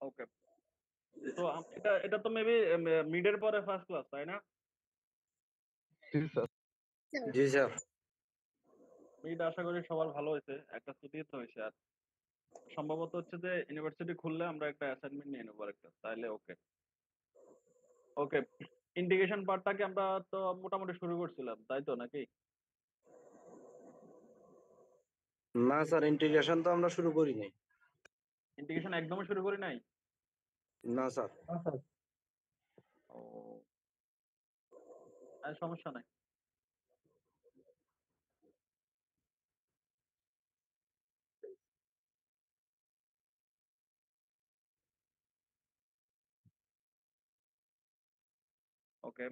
ওকে। তো এটা এটা তো মেবি মিডের পরে ফার্স্ট ক্লাস, তাই না? জি স্যার। জি স্যার। মিড আশা করি সবার ভালো হয়েছে, একটা ছুটি তো হয়েছে। আর সম্ভবত হচ্ছে যে ইউনিভার্সিটি খুললে আমরা একটা অ্যাসাইনমেন্ট নিয়ে নেবো একটা, তাইলে ওকে। ওকে, ইন্টিগ্রেশন পার্টটাকে আমরা তো মোটামুটি শুরু করছিলাম, তাই তো নাকি? না স্যার, ইন্টিগ্রেশন তো আমরা শুরু করি নাই। ইন্টিগ্রেশন একদমই শুরু করি নাই। না স্যার। ও, আর সমস্যা নাই। ওকে,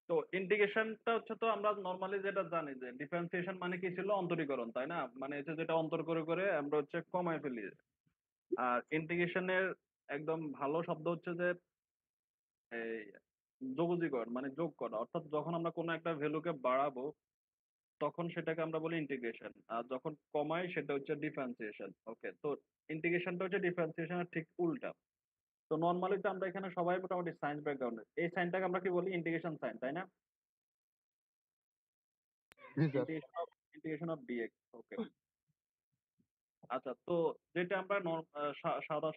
তো ইন্টিগ্রেশনটা হচ্ছে, তো আমরা নর্মালি যেটা জানি যে ডিফারেন্সিয়েশন মানে কি ছিল, অন্তরীকরণ, তাই না? মানে হচ্ছে যেটা অন্তর করে করে আমরা হচ্ছে কমায় ফেলি। আর ইন্টিগ্রেশনের একদম ভালো শব্দ হচ্ছে যে এই যোগজীকরণ, মানে যোগ করা। অর্থাৎ যখন আমরা কোনো একটা ভ্যালুকে বাড়াবো তখন সেটাকে আমরা বলি ইন্টিগ্রেশন, আর যখন কমাই সেটা হচ্ছে ডিফারেন্সিয়েশন। ওকে, তো ইন্টিগ্রেশনটা হচ্ছে ডিফারেন্সিয়েশনের ঠিক উল্টা। তো নর্মালি তো আমরা এখানে সবাই মোটামুটি সায়েন্স ব্যাকগ্রাউন্ডের, এই সাইনটাকে আমরা কি বলি, ইন্টিগ্রেশন সাইন, তাই না? জি sir. Integration of dx. Okay, আচ্ছা। তো যেটা আমরা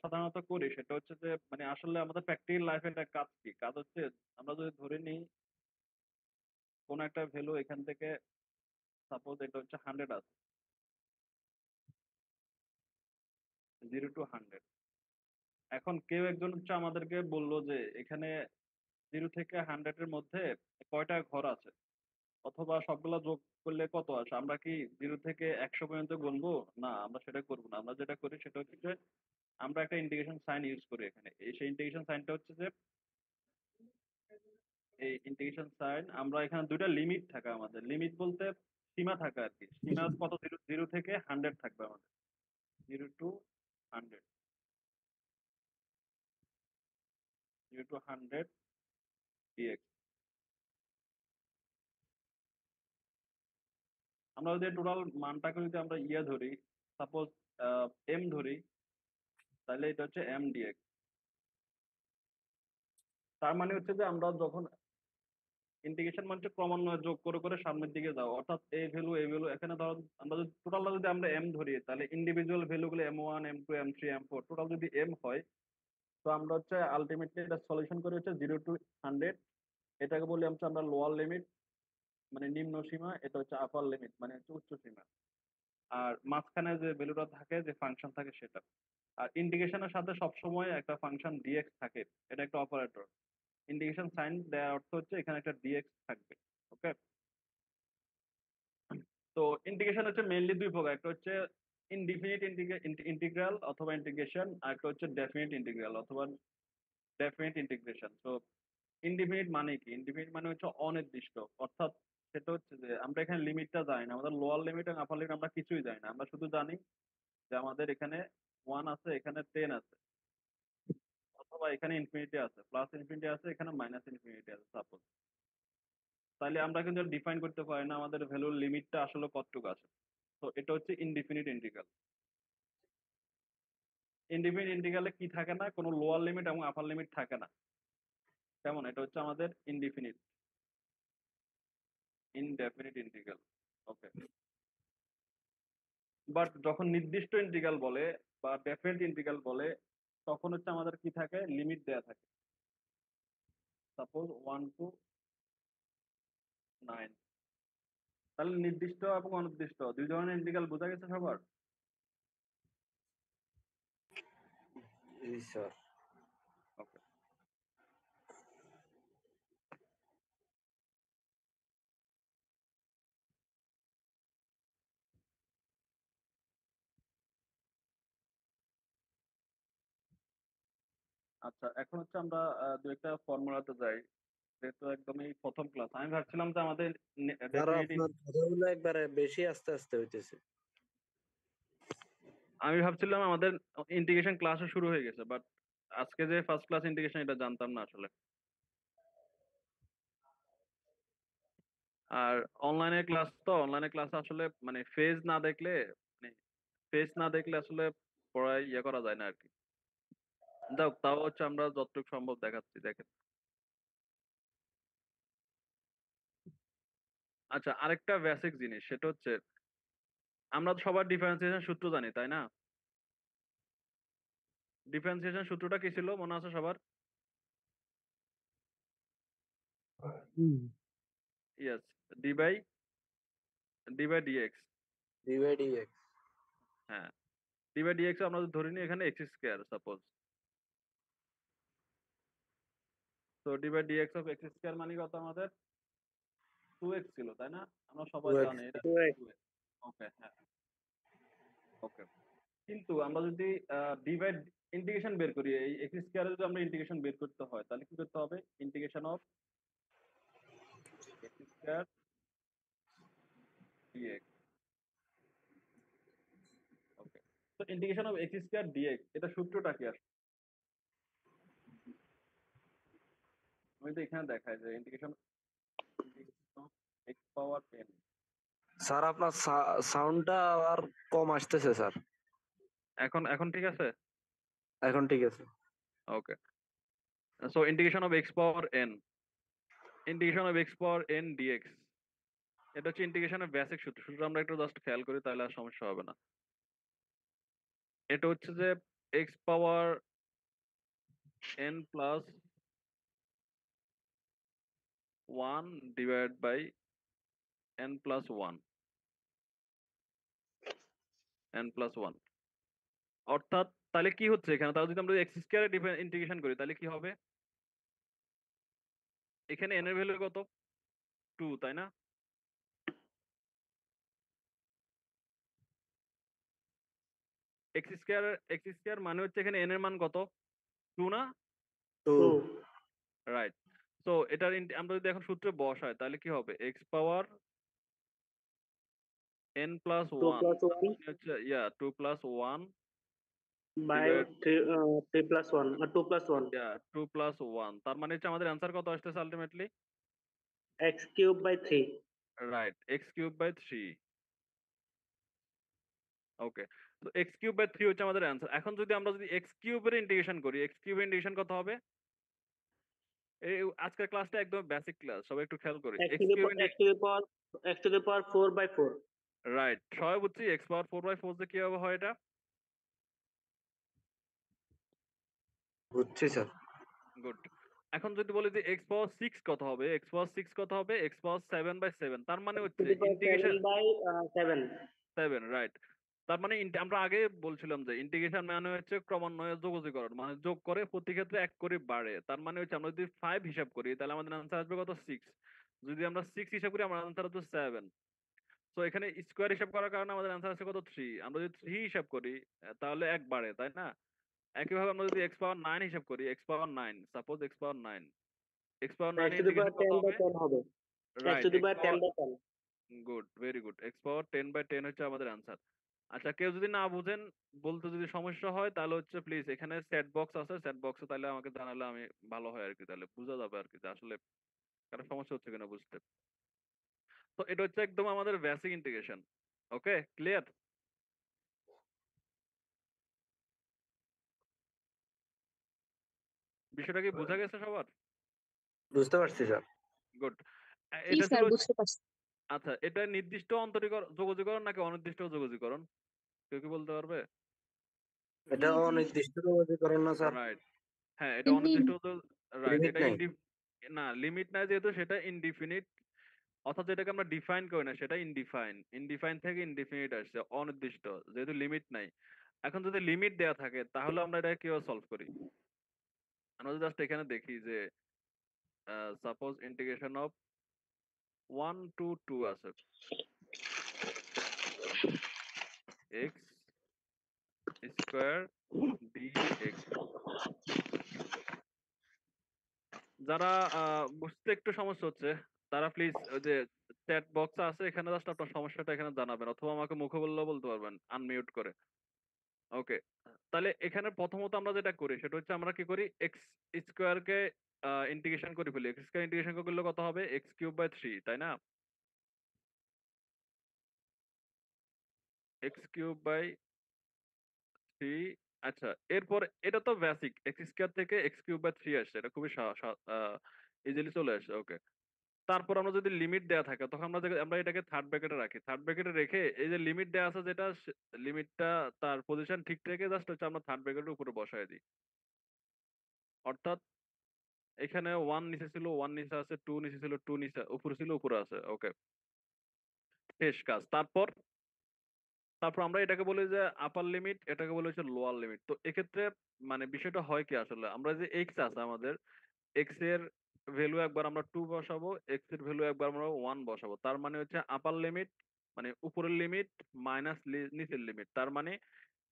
সাধারণত করি সেটা হচ্ছে যে মানে আসলে আমাদের প্র্যাকটিক্যাল লাইফে একটা কাজ, কি কাজ হচ্ছে, আমরা যদি ধরে নিই কোন একটা ভ্যালু এখান থেকে, সাপোজ এটা হচ্ছে 100 আছে, 0 to 100। এখন কেউ একজন হচ্ছে আমাদেরকে বললো যে এখানে 0 থেকে 100 এর মধ্যে কয়টা ঘর আছে, অথবা সবগুলা যোগ করলে কত আসে। আমরা কি 0 থেকে 100 পর্যন্ত গুনবো? না, আমরা সেটা করবো না। আমরা যেটা করি সেটা হচ্ছে যে আমরা একটা ইন্টিগ্রেশন সাইন ইউজ করি এখানে। সেই ইন্টিগ্রেশন সাইনটা হচ্ছে যে এই ইন্টিগ্রেশন সাইন, আমরা এখানে দুইটা লিমিট থাকে আমাদের। লিমিট বলতে সীমা থাকে আর কি। সীমা কত, 0 থেকে 100 থাকবে আমাদের, 0 to 100, 0 to 100 ডিএক্স। আমরা যদি টোটাল মানটাকে যদি আমরা ধরি, সাপোজ এম ধরি, তাহলে এটা হচ্ছে এম ডিএক্স। তার মানে হচ্ছে যে আমরা যখন ইন্টিগ্রেশন মানে হচ্ছে ক্রমান্বয়ে যোগ করে করে সামনের দিকে যাও, অর্থাৎ এই ভ্যালু এখানে ধরো আমরা যদি টোটালটা যদি আমরা এম ধরি, তাহলে ইন্ডিভিজুয়াল ভ্যালুগুলো M1 M2 M3 M4 total যদি এম হয়, তো আমরা হচ্ছে আলটিমেটলি এটা সলিউশন করে হচ্ছে 0 to 100। এটাকে বলি হচ্ছে আমরা লোয়ার লিমিট, মানে নিম্ন সীমা। এটা হচ্ছে আপার লিমিট, মানে হচ্ছে উচ্চ সীমা। আর মাঝখানে যে ভ্যালুটা থাকে, যে ফাংশন থাকে, সেটা। আর ইন্টিগ্রেশনের সাথে সবসময় একটা ফাংশন ডিএক্স থাকে, এটা একটা অপারেটর। ইন্টিগ্রেশন সাইন দেওয়ার অর্থ হচ্ছে এখানে একটা ডিএক্স থাকবে। ওকে, তো ইন্টিগ্রেশন হচ্ছে মেইনলি দুই প্রকার, একটা হচ্ছে ইনডিফিনিট ইন্টিগ্রাল অথবা ইন্টিগ্রেশন, আর একটা হচ্ছে ডেফিনিট ইন্টিগ্রাল অথবা ডেফিনিট ইন্টিগ্রেশন। তো ইনডিফিনিট মানে কি? ইনডিফিনিট মানে হচ্ছে অনির্দিষ্ট। অর্থাৎ সেটা হচ্ছে যে আমরা এখানে লিমিটটা জানি না, আমাদের লোয়ার লিমিট এবং আপার লিমিট আমরা কিছুই জানি না। আমরা শুধু জানি যে আমাদের এখানে 1 আছে, এখানে 10 আছে, অথবা এখানে ইনফিনিটি আছে, প্লাস ইনফিনিটি আছে, এখানে মাইনাস ইনফিনিটি আছে সাপোজ। তাহলে আমরা কিন্তু ডিফাইন করতে পারি না আমাদের ভ্যালুর লিমিটটা আসলে কতটুকু আছে। তো এটা হচ্ছে ইনডিফিনিট ইন্টিগ্রাল। ইনডিফিনিট ইন্টিগ্রালে কি থাকে না, কোনো লোয়ার লিমিট এবং আপার লিমিট থাকে না। তেমন এটা হচ্ছে আমাদের indefinite, indefinite integral. Okay, but যখন নির্দিষ্ট ইন্টিগ্রাল বলে বা ডেফিনিট ইন্টিগ্রাল বলে, তখন হচ্ছে আমাদের কি থাকে, লিমিট দেয়া থাকে। Suppose 1 to 9। তাহলে নির্দিষ্ট এবং অনির্দিষ্ট দুই ধরনের ইন্টিগ্রাল বোঝা গেছে সবার? জি স্যার। ওকে, আচ্ছা। এখন হচ্ছে আমরা দু একটা ফর্মুলাতে যাই, যেহেতু একদমই প্রথম ক্লাস। আমি ভাবছিলাম যে আমাদের স্যার, ডেফিনিট, আপনার কথাগুলো একবারে বেশি আস্তে আস্তে হইতেছে। আমি ভাবছিলাম আমাদের ইন্টিগ্রেশন ক্লাসও শুরু হয়ে গেছে, বাট আজকে যে ফার্স্ট ক্লাস ইন্টিগ্রেশন এটা জানতাম না আসলে। আর অনলাইনের ক্লাস, তো অনলাইনের ক্লাস আসলে মানে ফেজ না দেখলে, মানে ফেজ না দেখলে আসলে পড়ায় ইয়ে করা যায় না আর কি। যাক, তাও হচ্ছে আমরা যতটুকু সম্ভব দেখাচ্ছি, দেখেন। আচ্ছা, আরেকটা বেসিক জিনিস, সেটা হচ্ছে আমরা তো সবার ডিফারেন্সিয়েশন সূত্র জানি, তাই না? ডিফারেন্সিয়েশন সূত্রটা কি ছিল মনে আছে সবার? Yes, d by dx. dx হ্যাঁ, ডি বাই ডিএক্স আমরা যদি ধরে নিই এখানে এক্স স্কোয়ার সাপোজ। তো d by dx of x square মানে কত আমাদের? 2x ছিল, তাই না? আমরা সবাই 2x জানি এটা 2x 2x। ওকে, হ্যাঁ, ওকে। কিন্তু আমরা যদি ডিভাইড ইন্টিগ্রেশন বের করি, এই এক্স স্কোয়ারে যদি আমরা ইন্টিগ্রেশন বের করতে হয় তাহলে কি করতে হবে? Integration of x square dx. Okay, তো integration of x square dx এটা সূত্রটা কি আসলে? আমি তো এখানে দেখাই যে integration of x power n। Sir আপনার সাউন্ডটা আর কম আসতেছে স্যার। এখন এখন ঠিক আছে? এখন ঠিক আছে। Okay, so integration of x power n, integration of x power n dx, এটা হচ্ছে ইন্টিগ্রেশনের বেসিক সূত্র। সূত্র আমরা একটু জাস্ট খেয়াল করি তাহলে আর সমস্যা হবে না। এটা হচ্ছে যে x power n plus 1 divide by n plus 1, n plus 1। অর্থাৎ তাহলে কি হচ্ছে এখানে? তাহলে যদি আমরা এক্স স্কোয়ারে ইন্টিগ্রেশন করি তাহলে কি হবে? এখানে n এর ভ্যালু কত? 2, তাই না? এক্স স্কোয়ার মানে হচ্ছে এখানে n এর মান কত? 2 না? তো 2 রাইট। তো এটার আমরা যদি এখন সূত্রে বসাই তাহলে কি হবে? X power n plus 2 one, plus তার 1 মানে হচ্ছে 2 plus 1 by divide 3 plus 1 2 plus 1 2 plus 1, তার মানে হচ্ছে আমাদের অ্যান্সার কত আসতেছে ultimately? x cube by 3 right, x cube by 3। Okay, তো এক্স কিউব বাই 3 হচ্ছে আমাদের অ্যান্সার। এখন যদি আমরা যদি এক্স কিউবের ইন্টিগ্রেশন করি, এক্স কিউবের ইন্টিগ্রেশন কত হবে? এই আজকের ক্লাসটা একদম বেসিক ক্লাস, সবাই একটু খেয়াল করি। x to x the cube x to the power 4 by 4 right, সবাই বুঝছি এক্স পাওয়ার 4/4 যে কিভাবে হয় এটা। বুঝছি স্যার। গুড। এখন যদি বলি যে এক্স পাওয়ার 6 কত হবে, এক্স পাওয়ার 6 কত হবে? এক্স পাওয়ার 7/7, তার মানে x to হচ্ছে the power integration 7 by 7 7, right. তার মানে আমরা আগে বলছিলাম যে ইন্টিগ্রেশন মানে হচ্ছে ক্রমান্বয়ে যোগজীকরণ, মানে যোগ করে প্রতি ক্ষেত্রে এক করে বাড়ে। তার মানে হচ্ছে আমরা যদি 5 হিসাব করি তাহলে আমাদের আনসার আসবে কত? 6। যদি আমরা 6 হিসাব করি আমার আনসার হচ্ছে 7। তো এখানে স্কোয়ার হিসাব করার কারণে আমাদের আনসার আছে কত? 3। আমরা যদি 3 হিসাব করি তাহলে এক বাড়ে, তাই না? একইভাবে আমরা যদি এক্স পাওয়ার 9 হিসাব করি, x power 9, suppose x power 9, x power 9 x এর to the power ইন্টিগ্রেশন কত 10 by হবে? 10 হবে x to right, the x power 10 power, by 10 good, very good, x power 10/10 হচ্ছে আমাদের আনসার। আচ্ছা, কেউ যদি না বুঝেন, বলতে যদি সমস্যা হয় তাহলে হচ্ছে প্লিজ এখানে চ্যাট বক্স আছে, চ্যাট বক্সে তাহলে আমাকে জানালে আমি ভালো হয় আর কি, তাহলে বোঝা যাবে আর কি যে আসলে কারো সমস্যা হচ্ছে কিনা বুঝতে। তো এটা হচ্ছে একদম আমাদের বেসিক ইন্টিগ্রেশন। ওকে, ক্লিয়ার? বিষয়টা কি বোঝা গেছে সবার? বুঝতে পারছি স্যার। গুড। জি এটা ছিল, স্যার, বুঝতে পারছি। আচ্ছা এটা নির্দিষ্ট যোগজীকরণ নাকি অনির্দিষ্ট যোগজীকরণ? কেউ কি বলতে পারবে? এটা অনির্দিষ্ট যোগজীকরণ না স্যার। রাইট, হ্যাঁ এটা এমনি অনির্দিষ্ট। রাইট, লিমিট এটা নাই। না, লিমিট নাই যেহেতু সেটা ইনডিফিনিট, অর্থাৎ যেটাকে আমরা ডিফাইন করি না সেটা ইনডিফাইন। ইনডিফাইন থেকে ইনডিফিনিট আসছে, অনির্দিষ্ট, যেহেতু লিমিট নাই। এখন যদি লিমিট দেয়া থাকে তাহলে আমরা এটা কিভাবে সলভ করি? আমরা জাস্ট এখানে দেখি যে সাপোজ ইন্টিগ্রেশন অফ 1 to 2 আছে, এক্স স্কোয়ার ডিএক্স। যারা বুঝতে একটু সমস্যা হচ্ছে তারা প্লিজ ওই যে চ্যাট বক্স আছে এখানে জাস্ট আপনার সমস্যাটা এখানে জানাবেন, অথবা আমাকে মুখে বললেও বলতে পারবেন আনমিউট করে। ওকে, তাহলে এখানে প্রথমত আমরা যেটা করি সেটা হচ্ছে আমরা কি করি, এক্স স্কোয়ার কে ইন্টিগ্রেশন করে ফেলি। এক্স স্কোয়ার ইন্টিগ্রেশন করলে কত হবে? এক্স কিউব বাই 3, তাই না? এক্স কিউব বাই 3 আচ্ছা, এরপর এটা তো বেসিক এক্স স্কোয়ার থেকে এক্স কিউব বাই থ্রি আসছে, এটা খুবই ইজিলি চলে আসছে। ওকে, তারপর আমরা যদি লিমিট দেয়া থাকে তখন আমরা এটাকে থার্ড ব্র্যাকেটে রাখি। থার্ড ব্র্যাকেটে রেখে এই যে লিমিট দেয়া আছে, যেটা লিমিটটা তার পজিশন ঠিক রেখে জাস্ট হচ্ছে আমরা থার্ড ব্র্যাকেটের উপরে বসায় দিই। অর্থাৎ এখানে ওয়ান নিচে ছিল, ওয়ান নিচে আছে, টু নিচে ছিল, টু নিচে, উপরে ছিল, উপরে আছে। ওকে, শেষ কাজ। তারপর তারপর আমরা এটাকে বলি যে আপার লিমিট, এটাকে বলি হচ্ছে লোয়ার লিমিট। তো এক্ষেত্রে মানে বিষয়টা হয় কি, আসলে আমরা যে এক্স আছে আমাদের, এক্স এর ভ্যালু একবার আমরা টু বসাবো, এক্স এর ভ্যালু একবার আমরা ওয়ান বসাবো। তার মানে হচ্ছে আপার লিমিট মানে উপরের লিমিট মাইনাস নিচের লিমিট। তার মানে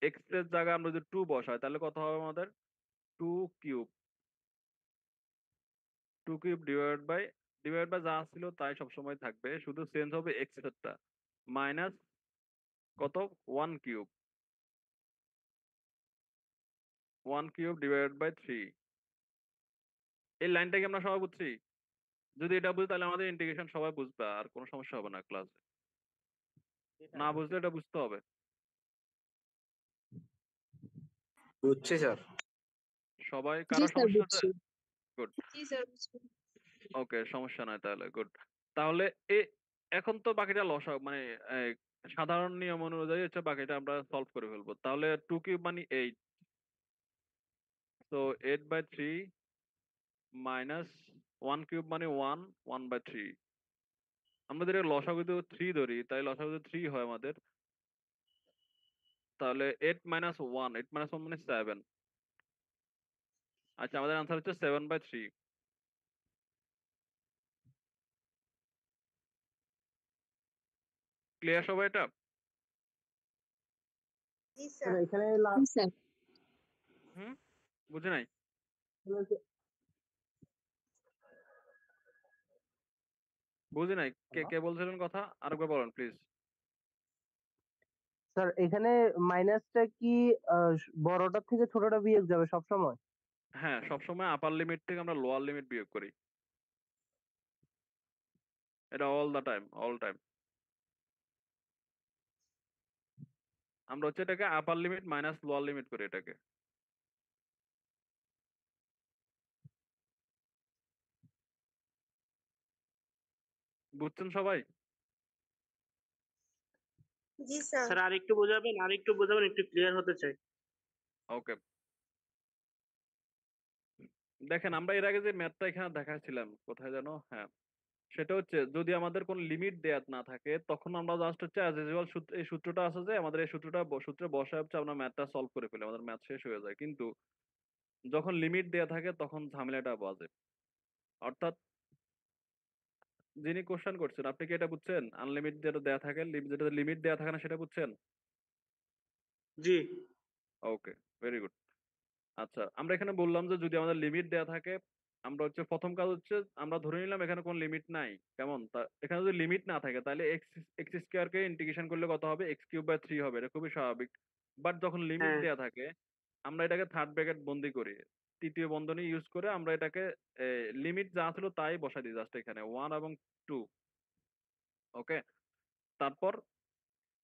এক্স এর জায়গায় আমরা যদি টু বসাই তাহলে কত হবে আমাদের? Two cube, two cube divide by যা ছিল তাই সবসময় থাকবে, শুধু চেঞ্জ হবে এক্স এরটা। মাইনাস কত? One cube, one cube divide by three. এই লাইনটা কি আমরা সবাই বুঝছি? যদি এটা বুঝি তাহলে আমাদের ইন্টিগ্রেশন সবাই বুঝবে, আর কোনো সমস্যা হবে না ক্লাসে। না বুঝলে এটা বুঝতে হবে। বুঝছি স্যার। সবাই জি কারো স্যার সমস্যা আছে? বুঝছি। গুড। জি স্যার বুঝছি। ওকে, সমস্যা নাই তাহলে, গুড। তাহলে এ এখন তো বাকিটা লসা মানে এই, সাধারণ নিয়ম অনুযায়ী হচ্ছে বাকিটা আমরা সলভ করে ফেলবো। তাহলে টু কিউব মানে এইট, তো eight by three minus one cube মানে ওয়ান, ওয়ান বাই থ্রি। আমরা যদি লসাগু যদি থ্রি ধরি তাই লসাগু যদি থ্রি হয় আমাদের, তাহলে eight minus one, eight minus one মানে সেভেন। আচ্ছা, আমাদের আনসার হচ্ছে সেভেন বাই থ্রি। ক্লিয়ার সবাই এটা? জি স্যার। এখানে জি স্যার। হুম, বুঝে নাই? বুঝি নাই, কে কে বলছিলেন কথা আরেকবার বলেন প্লিজ। স্যার এখানে মাইনাসটা কি বড়টা থেকে ছোটটা বিয়োগ যাবে সব সময়? হ্যাঁ, সবসময় আপার লিমিট থেকে আমরা লোয়ার লিমিট বিয়োগ করি, এটা all the time, all time. আমরা হচ্ছে এটাকে upper limit minus lower limit করি এটাকে। বুঝছেন সবাই? জি স্যার। স্যার আর একটু বোঝাবেন, একটু ক্লিয়ার হতে চাই। ওকে, দেখেন আমরা এর আগে যে ম্যাথটা এখানে দেখাচ্ছিলাম কোথায় যেন, হ্যাঁ, সেটা হচ্ছে যদি আমাদের কোনো লিমিট দেয়া না থাকে তখন আমরা জাস্ট হচ্ছে অ্যাজ ইউজুয়াল এই সূত্রটা আছে যে আমাদের এই সূত্রে বসে হচ্ছে আমরা ম্যাথটা সলভ করে ফেলি, আমাদের ম্যাথ শেষ হয়ে যায়। কিন্তু যখন লিমিট দেয়া থাকে তখন ঝামেলাটা বাজে। অর্থাৎ যিনি কোশ্চেন করছেন আপনি কি এটা বুঝছেন? আনলিমিট যেটা দেয়া থাকে, যেটা লিমিট দেয়া থাকে না, সেটা বুঝছেন? জি। ওকে, ভেরি গুড। আচ্ছা, আমরা এখানে বললাম যে যদি আমাদের লিমিট দেয়া থাকে, আমরা হচ্ছে প্রথম কাজ হচ্ছে আমরা ধরে নিলাম এখানে কোনো লিমিট নাই। কেমন? তা এখানে যদি লিমিট না থাকে তাহলে এক্স এক্স স্কোয়ার কে ইন্টিগ্রেশন করলে কত হবে? এক্স কিউব বাই থ্রি হবে, এটা খুবই স্বাভাবিক। বাট যখন লিমিট হ্যাঁ। দেয়া থাকে আমরা এটাকে থার্ড ব্র্যাকেট বন্দি করি, তৃতীয় বন্ধনী ইউজ করে আমরা এটাকে লিমিট যা ছিল তাই বসাই দিই জাস্ট এখানে ওয়ান এবং টু। ওকে, তারপর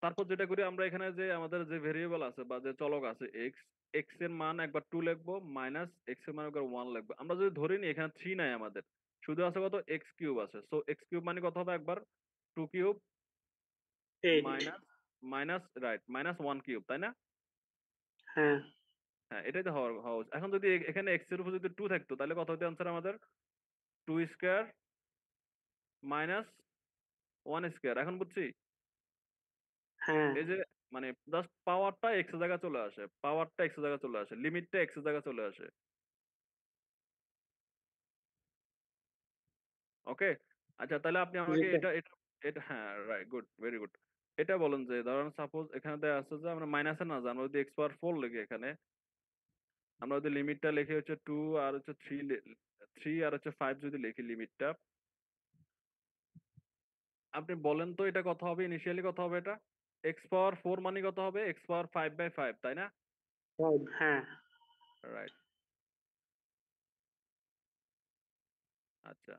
তারপর যেটা করি আমরা এখানে যে আমাদের যে ভেরিয়েবল আছে বা যে চলক আছে এক্স, এক্স এর মান একবার টু লিখবো, মাইনাস এক্স এর মান একবার ওয়ান লিখবো। আমরা যদি ধরে নিই এখানে থ্রি নাই আমাদের, শুধু আছে কত? এক্স কিউব আছে। সো এক্স কিউব মানে কত হবে একবার? Two cube 8। Minus minus right minus one cube, তাই না? হ্যাঁ। হ্যাঁ, এটাই তো হওয়ার হওয়া উচিত। এখন যদি এখানে এক্স এর উপর যদি টু থাকতো তাহলে কত হতো আনসার আমাদের? Two square minus one square. এখন বুঝছি? হ্যাঁ। এই যে মানে জাস্ট পাওয়ারটা এক্স এর জায়গায় চলে আসে, পাওয়ারটা এক্স এর জায়গায় চলে আসে, লিমিটটা এক্স এর জায়গায় চলে আসে। ওকে, আচ্ছা তাহলে আপনি জি আমাকে স্যার। এটা এটা এটা হ্যাঁ, রাইট, গুড, ভেরি গুড। এটা বলেন যে ধরেন সাপোজ এখানে দেয়া আছে যে আমরা মাইনাসে না যাই, আমরা যদি এক্স পাওয়ার ফোর লিখি এখানে, আমরা যদি লিমিটটা লিখি হচ্ছে টু আর হচ্ছে থ্রি, থ্রি আর হচ্ছে ফাইভ যদি লিখি লিমিটটা, আপনি বলেন তো এটা কত হবে? ইনিশিয়ালি কত হবে এটা? এক্স পাওয়ার ফোর মানে কত হবে? X power five by five, তাই না? হ্যাঁ। রাইট। আচ্ছা,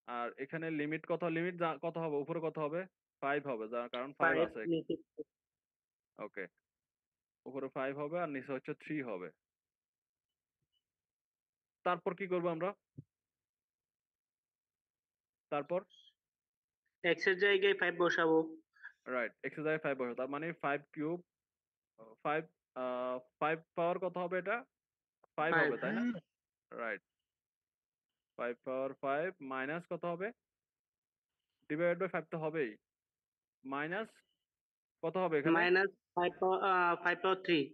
আর এখানে লিমিট কত? লিমিট কত হবে? উপরে কত হবে? ফাইভ হবে, যার কারণ ফাইভ 5 আছে। নিচে। ওকে, উপরে 5 হবে আর নিচে হচ্ছে 3 হবে। তারপর কি করব আমরা? তারপর x এর জায়গায় 5 বসাবো। রাইট, x এর জায়গায় 5 বসাবো। তার মানে 5 কিউব 5 5 পাওয়ার কত হবে এটা? 5 5 হবে তাই না? রাইট, 5 পাওয়ার 5 মাইনাস কত হবে? ডিভাইডেড বাই 5 তো হবেই। মাইনাস কত হবে এখানে? Minus 5 power 3।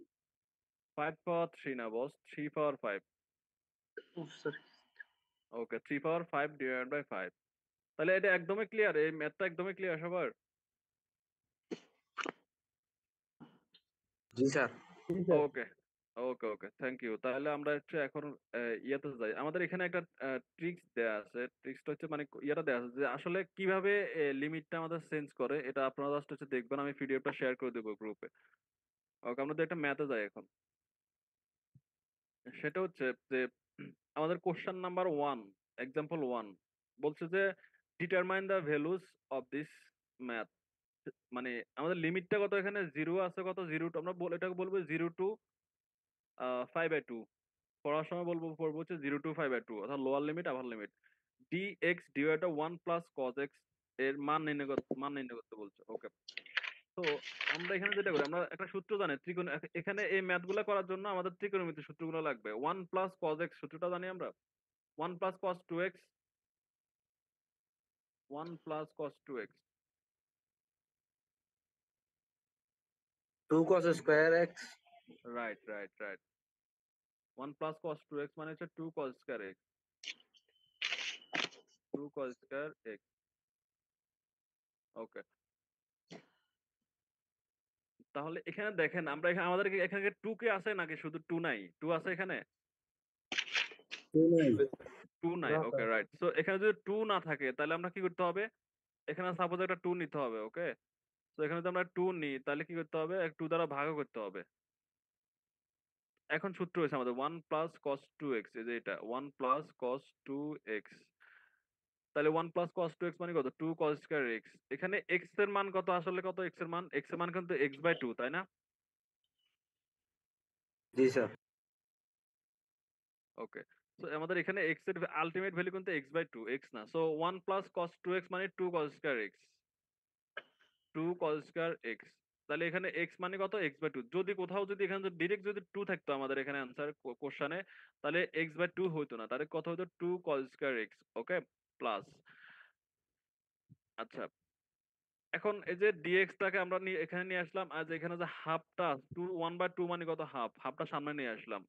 5 পাওয়ার 3 না boss, 3 power 5। Sorry. Okay, 3 power 5 divided by 5। তাহলে এটা একদমই ক্লিয়ার, এই ম্যাথটা একদমই ক্লিয়ার সবার? জি sir. Okay okay okay, thank you. তাহলে আমরা হচ্ছে এখন ইয়েতে যাই। আমাদের এখানে একটা ট্রিক্স দেয়া আছে। ট্রিক্সটা হচ্ছে মানে ইয়েটা দেয়া আছে যে আসলে কিভাবে লিমিটটা আমাদের চেঞ্জ করে, এটা আপনারা জাস্ট হচ্ছে দেখবেন। আমি পিডিএফটা শেয়ার করে দেবো গ্রুপে। ওকে, আমরা তো একটা ম্যাথে যাই এখন। সেটা হচ্ছে যে আমাদের কোশ্চেন নাম্বার 1, এক্সাম্পল 1 বলছে যে determine the values of this math. মানে আমাদের লিমিটটা কত, এখানে 0 আছে কত, 0 টু আমরা এটাকে বলবো 0 টু 5/2। পড়ার সময় পড়বো হচ্ছে 0 টু 5/2, অর্থাৎ lower limit upper limit. dx divide 1 plus cos x এর মান নির্ণয় করতে বলছে। ওকে, তো আমরা এখানে যেটা করি, আমরা একটা সূত্র জানি ত্রিকোণ। এখানে এই ম্যাথ গুলা করার জন্য আমাদের ত্রিকোণমিতির সূত্রগুলো লাগবে। 1 প্লাস cos x সূত্রটা জানি আমরা। 1 plus cos 2x, 1 plus cos 2x। 2 cos square x। Right right right, 1 plus cos 2x মানে হচ্ছে 2 cos square x, 2 cos square x। ওকে, তাহলে এখানে দেখেন আমরা এখানে আমাদের এখানে 2 কে আছে নাকি শুধু 2 নাই? 2 আছে এখানে? 2 নাই। ওকে রাইট, সো এখানে যদি 2 না থাকে তাহলে আমরা কি করতে হবে? এখানে সাপোজ একটা 2 নিতে হবে। ওকে, তো এখানে যদি আমরা 2 নিই তাহলে কি করতে হবে? 2 দ্বারা ভাগও করতে হবে। এখন সূত্র হয়েছে আমাদের 1 প্লাস cos 2x, এই যে এটা 1 প্লাস cos 2x। তাহলে 1 প্লাস cos 2x মানে কত? 2 cos স্কয়ার x। এখানে x এর মান কত, আসলে কত x এর মান? x এর মান কিন্তু x/2 তাই না? জি স্যার। ওকে, সো আমাদের এখানে x এর আলটিমেট ভ্যালু কিন্তু x/2, x না। সো 1 প্লাস cos 2x মানে 2 cos square x, 2 cos square x। তাহলে এখানে x মানে কত? x/2। যদি কোথাও যদি এখানে ডিরেক্ট যদি 2 থাকতো আমাদের এখানে आंसर কোশ্চেনে, তাহলে x/2 হইতো না, তাহলে কত হতো? 2 cos স্কয়ার x। ওকে, প্লাস। আচ্ছা, এখন এই যে dx টাকে আমরা এখানে নিয়ে আসলাম, আর যে এখানে যে হাফটা 2 1/2 মানে কত? হাফ, হাফটা সামনে নিয়ে আসলাম।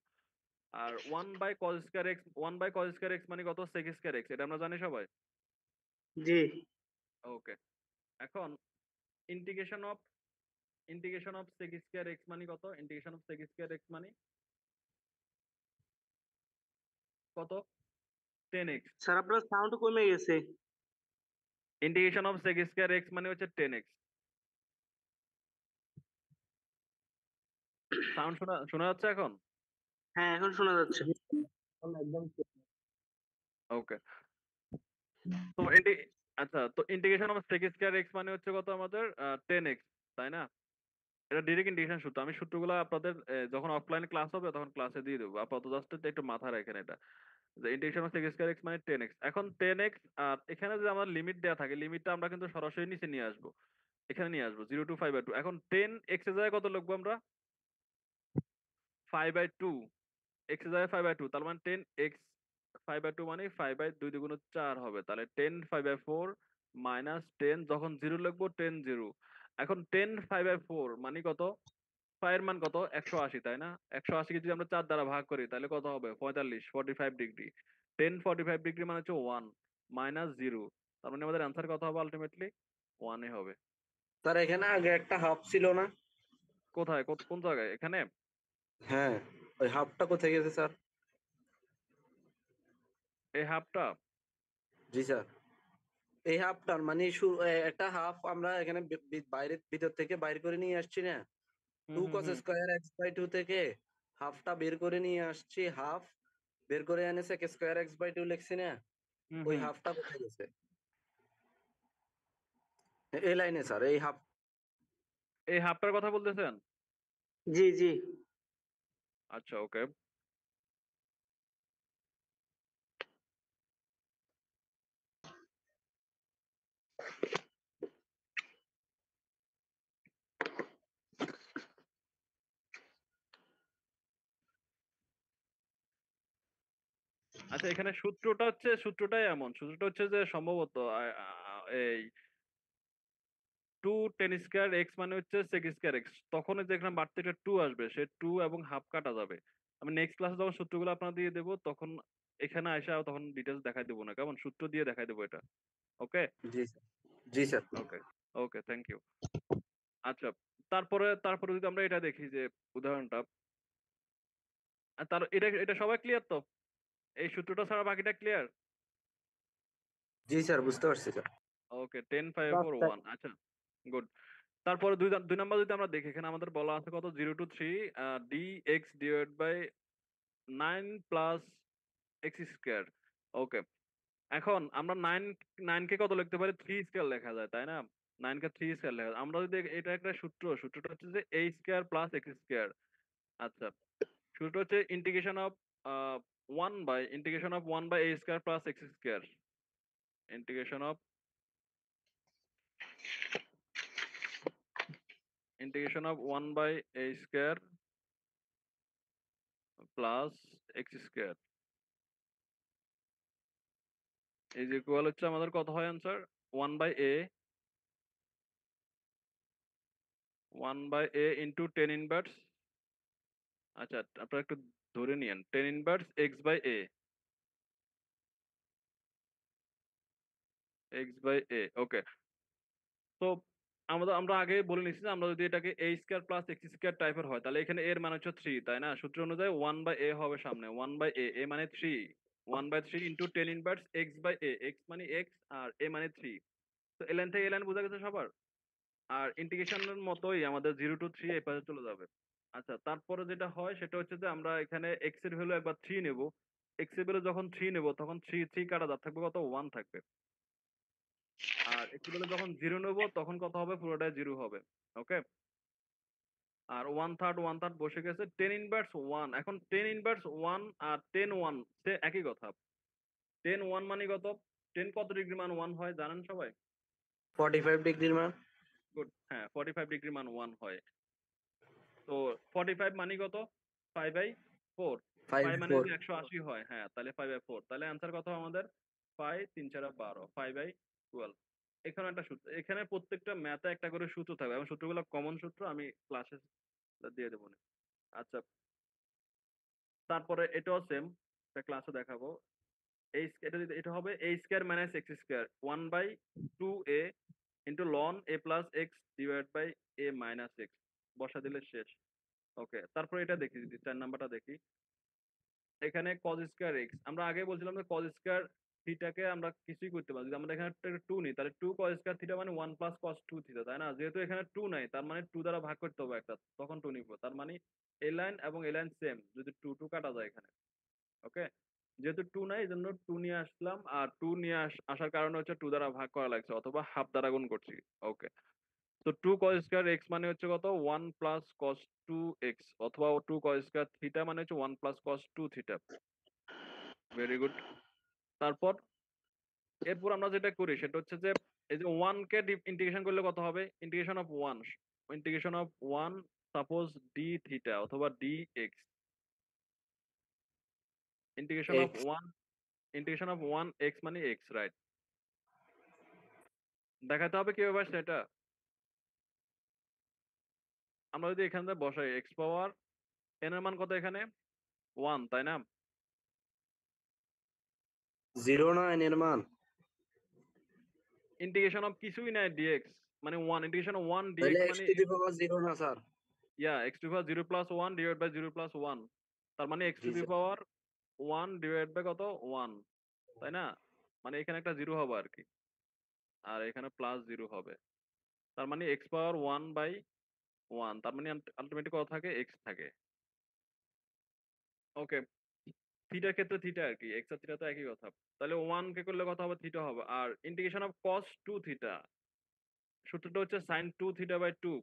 আর 1 by cos square x, 1 by cos square x মানে কত? sec square x। এটা আমরা জানি সবাই। জি। ওকে, এখন integration of sec square x মানে কত? Integration of sec square x মানে কত? 10x। স্যার আপনার সাউন্ড কমে গেছে। Integration of sec square x মানে হচ্ছে 10x। সাউন্ড শোনা শোনা যাচ্ছে এখন? হ্যাঁ, এখন শোনা যাচ্ছে। ওকে, তো আচ্ছা, তো integration of sec square x মানে হচ্ছে কত আমাদের? 10x, তাই না? এটা ডিরেক্ট ইন্টিগ্রেশন সূত্র। আমি সূত্রগুলো আপনাদের যখন অফলাইনে ক্লাস হবে তখন ক্লাসে দিয়ে দেবো। আপাতত জাস্ট একটু মাথায় রাখেন এটা, যে integration of sec square x মানে 10x। এখন 10x, আর এখানে যে আমার লিমিট দেয়া থাকে, লিমিটটা আমরা কিন্তু সরাসরি নিচে নিয়ে আসবো, এখানে নিয়ে আসবো 0 টু 5/2। এখন 10x এর জায়গায় কত লিখবো আমরা? 5/2। x এর জায়গায় 5/2, তার মানে 10x 5/2 মানে 5/2 2 4 হবে। তাহলে 10 5/4 মাইনাস 10, যখন 0 লিখবো 10 0। এখন 10 5/4 মানে কত? 5 এর মান কত? 180, তাই না? 180 কে যদি আমরা 4 দ্বারা ভাগ করি তাহলে কত হবে? 45, 45 ডিগ্রি। 10 45 ডিগ্রি মানে হচ্ছে 1 মাইনাস 0। তার মানে আমাদের অ্যান্সার কত হবে আলটিমেটলি? 1 এ হবে। স্যার এখানে আগে একটা হাফ ছিল না? কোথায়? কোন জায়গায়? এখানে? হ্যাঁ, ওই হাফটা কোথায় গেছে স্যার? এই হাফটা? জি স্যার। এই হাফটার মানে একটা হাফ আমরা এখানে বাইরে ভিতর থেকে বাইর করে নিয়ে আসছি না? হুম 2 হুম cos হুম স্কয়ার x/2 থেকে হাফটা বের করে নিয়ে আসছি। হাফ বের করে এনে sec স্কয়ার x/2 লিখছি না? হুম ওই হুম। হাফটা কোথায় গেছে? এই লাইনে স্যার, এই হাফ। এই হাফটার কথা বলতেছেন? জি জি আচ্ছা ওকে। আচ্ছা এখানে সূত্রটাই এমন, সূত্রটা হচ্ছে যে সম্ভবত এই 2 10 স্কয়ার এক্স মানে হচ্ছে সেক স্কয়ার এক্স, তখন ওই যে এখানে বাড়তি একটা 2 আসবে, সে 2 এবং হাফ কাটা যাবে। আমি নেক্সট ক্লাসে যখন সূত্রগুলো আপনার দিয়ে দেবো তখন এখানে এসে তখন ডিটেলস দেখাই দেবো না, কেমন সূত্র দিয়ে দেখাই দেবো এটা। ওকে জি স্যার। জি sir. Okay okay thank you. আচ্ছা তারপরে তারপরে যদি আমরা এটা দেখি যে উদাহরণটা, তার এটা এটা সবাই ক্লিয়ার তো? এই সূত্রটা ছাড়া বাকিটা ক্লিয়ার? জি স্যার, বুঝতে পারছি স্যার। ওকে 10 5 4 রাস্তায় 1 আচ্ছা গুড। তারপরে দুই নাম্বার যদি আমরা দেখি, এখানে আমাদের বলা আছে কত 0 to 3 dx divide by 9 plus x square. Okay এখন আমরা নাইন কে কত লিখতে পারি, 3 স্কোয়ার লেখা যায় তাই না? 9 কে 3 স্কোয়ার লেখা যায়। আমরা যদি এটা একটা সূত্রটা হচ্ছে যে a square plus x square. আচ্ছা সূত্রটা হচ্ছে integration of 1 by a square plus x square, integration of integration of 1 by a square plus x square is equal হচ্ছে আমাদের কত হয় answer, 1 by a into 10 inverse. আচ্ছা আপনারা একটু ধরে নিয়েন 10 inverse x by a okay. তো আমরা আগে বলে নিচ্ছি যে আমরা যদি এটাকে a square plus x square টাইপের হয় তাহলে এখানে এর মানে হচ্ছে 3 তাই না? সূত্র অনুযায়ী 1 বাই a হবে সামনে, 1 বাই a, a মানে 3, 1/3 into 10 inverse x by a, x মানে x আর a মানে 3। তো এই লাইন থেকে এই লাইন বোঝা গেছে সবার? আর ইন্টিগ্রেশনের মতোই আমাদের 0 to 3 এই পাশে চলে যাবে। আচ্ছা তারপরে যেটা হয় সেটা হচ্ছে যে আমরা এখানে x এর ভ্যালু একবার 3 নেব, x এর ভ্যালু যখন 3 নেব তখন 3 কাটা যাবে, থাকবে কত 1 থাকবে। আর x এর ভ্যালু যখন 0 নেব তখন কত হবে, পুরোটাই 0 হবে। ওকে আর 1/3 বসে গেছে 10 ইনভার্স 1। এখন 10 ইনভার্স 1 আর 10 1 সে একই কথা। 10 1 মানে কত, 10 কত ডিগ্রি মান 1 হয় জানেন সবাই? 45 ডিগ্রির মান। গুড হ্যাঁ 45 ডিগ্রি মান 1 হয়। তো 45 মানে কত, 5/4। 5 5 মানে 4। যদি 180 হয়, হ্যাঁ তাহলে 5/4, তাহলে অ্যান্সার কত আমাদের 5 3 4 12, 5/12। এখানে একটা সূত্র, এখানে প্রত্যেকটা ম্যাথে একটা করে সূত্র থাকবে এবং সূত্রগুলো কমন সূত্র, আমি ক্লাসে দিয়ে দেবো না। আচ্ছা তারপরে এটাও সেম, একটা ক্লাসে দেখাবো। এটা হবে a square minus x square 1/2a into লন a plus x divide by a minus x, বসা দিলে শেষ। ওকে তারপরে এটা দেখি, যদি 4 নাম্বারটা দেখি, এখানে cos স্কয়ার x, আমরা আগে বলছিলাম যে cos স্কয়ার থিটাকে আমরা কিছুই করতে পারি, যদি আমরা এখানে 2 নিই তাহলে 2 cos স্কয়ার থিটা মানে 1 প্লাস cos 2 থিটা তাই না? যেহেতু এখানে 2 নাই তার মানে 2 দ্বারা ভাগ করতে হবে একটা, তখন 2 নিব, তার মানে এই লাইন এবং এই লাইন সেম, যদি 2 কাটা যায় এখানে। ওকে যেহেতু 2 নাই এই জন্য 2 নিয়ে আসলাম, আর 2 নিয়ে আসার কারণে হচ্ছে 2 দ্বারা ভাগ করা লাগছে অথবা হাফ দ্বারা গুণ করছি। ওকে তো 2 cos স্কয়ার x মানে হচ্ছে কত 1 প্লাস cos 2x, অথবা 2 cos স্কয়ার থিটা মানে হচ্ছে 1 plus cos 2 theta. Very good. তারপর এরপর আমরা যেটা করি সেটা হচ্ছে যে এই যে 1 কে ইন্টিগ্রেশন করলে কত হবে, integration of 1 suppose d theta অথবা d x, integration of x. 1 x মানে x, রাইট? দেখাতে হবে কিভাবে সেটা, আমরা যদি এখানে বসাই x পাওয়ার n এর মান কত, এখানে 1 তাই না? 0 না n এর মান? ইন্টিগ্রেশন অফ কিছুই নাই dx মানে 1, ইন্টিগ্রেশন অফ 1 dx তাহলে x মানে টু দি পাওয়ার 0 না sir? x to the power 0 plus 1 divide by 0 plus 1, তার মানে x টু জি the sir. Power 1 divide by কত 1 তাই না? মানে এখানে একটা 0 হবে আর কি, আর এখানে প্লাস 0 হবে, তার মানে x পাওয়ার 1/1, তার মানে আলটিমেটলি কত থাকে, x থাকে। ওকে থিটার ক্ষেত্রে থিটা আর কি, x আর থিটা তো একই কথা। তাহলে 1 কে করলে কত হবে, থিটা হবে। আর ইন্টিগ্রেশন অফ cos 2 থিটা, সূত্রটা হচ্ছে sin 2 থিটা বাই 2।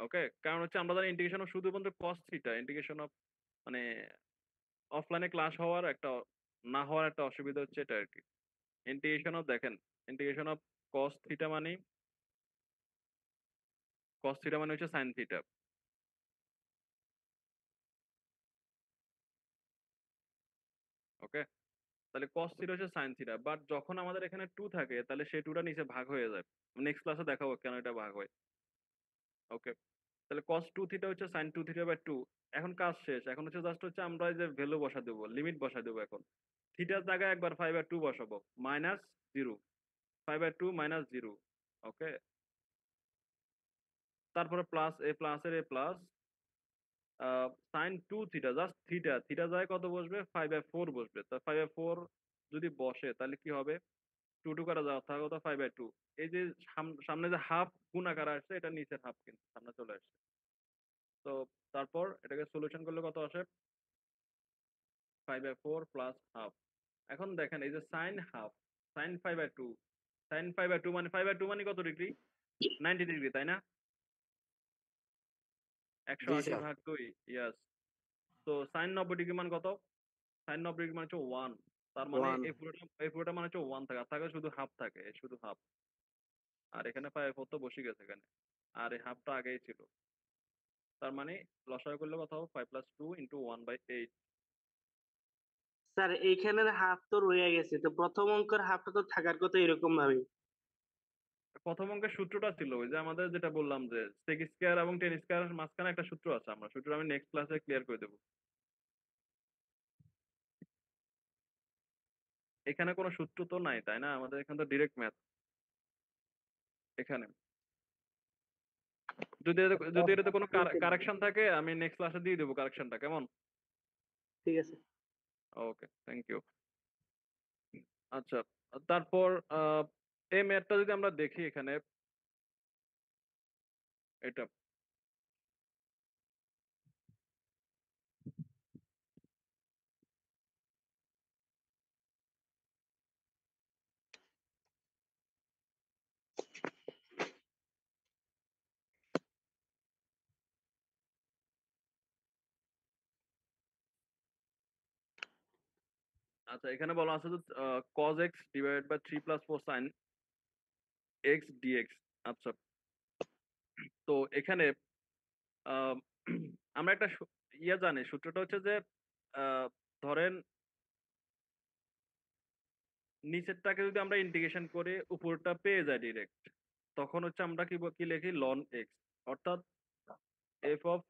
ওকে, কারণ হচ্ছে আমরা জানি ইন্টিগ্রেশন অফ শুধুমাত্র কস থিটা, ইন্টিগ্রেশন অফ মানে অফলাইনে ক্লাস হওয়ার একটা না হওয়ার একটা অসুবিধা হচ্ছে এটা আর কি। ইন্টিগ্রেশন অফ দেখেন, ইন্টিগ্রেশন অফ কস থিটা মানে হচ্ছে সাইন থিটা। ওকে, তাহলে কস থিটা হচ্ছে সাইন থিটা, বাট যখন আমাদের এখানে 2 থাকে তাহলে সেই 2টা নিচে ভাগ হয়ে যায়। নেক্সট ক্লাসে দেখাবো কেন এটা ভাগ হয়। ওকে, তাহলে cos 2 থিটা হচ্ছে sin 2 থিটা বাই 2। এখন কাজ শেষ, এখন হচ্ছে জাস্ট হচ্ছে আমরা এই যে ভ্যালু বসা দেবো, লিমিট বসা দেবো। এখন থিটার জায়গায় একবার 5/2 বসাবো, -0, 5/2 -0। ওকে, তারপরে প্লাস এ প্লাস এর a plus sin 2 theta, just theta, theta যায় কত বসবে, 5/4 বসবে। তা 5/4 যদি বসে তাহলে কি হবে, 2 2 কাটা যাওয়া থাকা কত, 5/2। এই যে সামনে যে হাফ গুণাকার আসছে, এটা নিচের হাফ কিন্তু সামনে চলে আসছে। তো তারপর এটাকে সলিউশন করলে কত আসে, 5/4 প্লাস হাফ। এখন দেখেন এই যে সাইন হাফ, সাইন 5/2, সাইন 5/2 মানে 5/2 মানে কত ডিগ্রি, 90 ডিগ্রি, তাই না? জি 180 স্যার। ভাগ 2, ইয়াস। তো সাইন 90 ডিগ্রি মান কত, সাইন 90 ডিগ্রি মানে হচ্ছে 1। তার মানে 1। এই পুরোটা মানে হচ্ছে 1 থাকে, আর থাকে শুধু হাফ থাকে, এই শুধু হাফ। আর এখানে 5/4 তো বসে গেছে এখানে, আর এই হাফটা আগেই ছিল। তার মানে লসাগু করলে কত হবে, 5 + 2 × 1/8। স্যার এইখানের হাফ তো রয়ে গেছে, তো প্রথম অঙ্কের হাফটা তো থাকার কথা এরকম ভাবে। প্রথম অঙ্কের সূত্রটা ছিল ওই যে আমাদের যেটা বললাম যে sec স্কয়ার এবং tan স্কয়ার মাঝখানে একটা সূত্র আছে, আমরা সূত্র আমি নেক্সট ক্লাসে ক্লিয়ার করে দেবো। এখানে কোনো সূত্র তো নাই, তাই না? আমাদের এখানে তো ডিরেক্ট ম্যাথ এখানে। যদি এটাতে কোনো কারেকশন থাকে আমি নেক্সট ক্লাসে দিয়ে দেবো কারেকশনটা, কেমন? ঠিক আছে। ওকে, থ্যাংক ইউ। আচ্ছা, তারপর এই ম্যাথটা যদি আমরা দেখি এখানে, এটা আচ্ছা, এখানে বলা আছে যে cos x divided by 3 + 4 sin x dx। আচ্ছা, তো এখানে আহ, আমরা একটা জানি, সূত্রটা হচ্ছে যে আহ, ধরেন নিচেরটাকে যদি আমরা ইন্টিগ্রেশন করে উপরটা পেয়ে যাই ডিরেক্ট, তখন হচ্ছে আমরা কি লিখি, ln x, অর্থাৎ f of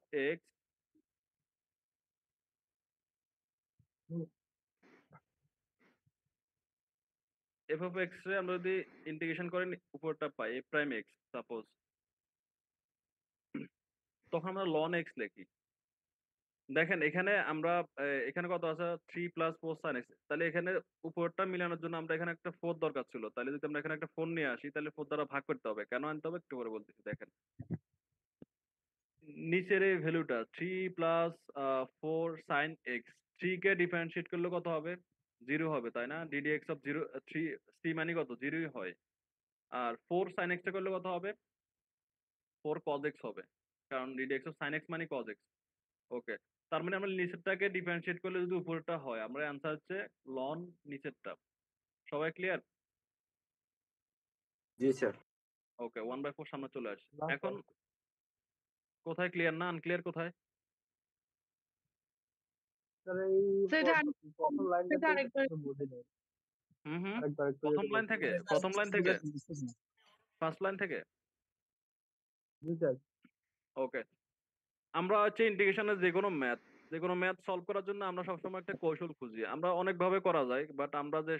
x, রে আমরা যদি ইন্টিগ্রেশন করে উপরটা পাই f প্রাইম x সাপোজ, তখন আমরা ln x লিখি। দেখেন এখানে আমরা এখানে কত আছে, 3 + 4 sin x, তাহলে এখানে উপরটা মিলানোর জন্য আমরা এখানে একটা 4 দরকার ছিল, তাহলে যদি আমরা এখানে একটা 4 নিয়ে আসি তাহলে 4 দ্বারা ভাগ করতে হবে। কেন আনতে হবে একটু পরে বলতেছি। দেখেন নিচের এই ভ্যালুটা 3 + 4 sin x, 3 কে ডিফারেন্সিয়েট করলে কত হবে, 0 হবে, তাই না? ddx অফ 0, 3 c মানে কত, 0ই হয়। আর 4 sin x টা করলে কত হবে, 4 cos x হবে, কারণ ddx অফ sin x মানে cos x। ওকে, তার মানে আমরা নিচেরটাকে ডিফারেন্সিয়েট করলে যদি উপরেরটা হয়, আমরা অ্যান্সার হচ্ছে লন নিচেরটা। সবাই ক্লিয়ার? জি স্যার। ওকে, 1/4 সামনে চলে আসে। না এখন কোথায় ক্লিয়ার না আনক্লিয়ার কোথায়? স্যার এই সেটা প্রথম লাইনটা সেটা আরেকবার বুঝে নেই, হুম হুম, আরেকবার একটু প্রথম যদি লাইন বলতেন। থেকে, প্রথম লাইন থেকে, ফার্স্ট লাইন থেকে। জি স্যার। ওকে, আমরা হচ্ছে ইন্টিগ্রেশনের যে কোনো ম্যাথ সলভ করার জন্য আমরা সবসময় একটা কৌশল খুঁজি। আমরা অনেকভাবে করা যায়, বাট আমরা যে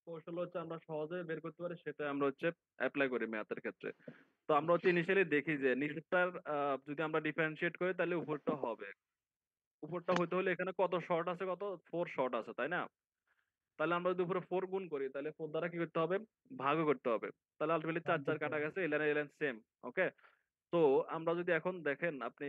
কৌশল হচ্ছে আমরা সহজে বের করতে পারি, সেটা আমরা হচ্ছে অ্যাপ্লাই করি ম্যাথের ক্ষেত্রে। তো আমরা হচ্ছে ইনিশিয়ালি দেখি যে নিচেরটার যদি আমরা ডিফারেন্সিয়েট করি তাহলে উপরটা হবে। উপরটা হইতে হলে এখানে কত শর্ট আছে, কত 4 শর্ট আছে, তাই না? তাহলে আমরা যদি উপরে 4 গুণ করি তাহলে 4 দ্বারা কি করতে হবে, ভাগও করতে হবে। তাহলে আলটিমেটলি 4 4 কাটা গেছে, এলাইন সেম। ওকে, তো আমরা যদি এখন দেখেন আপনি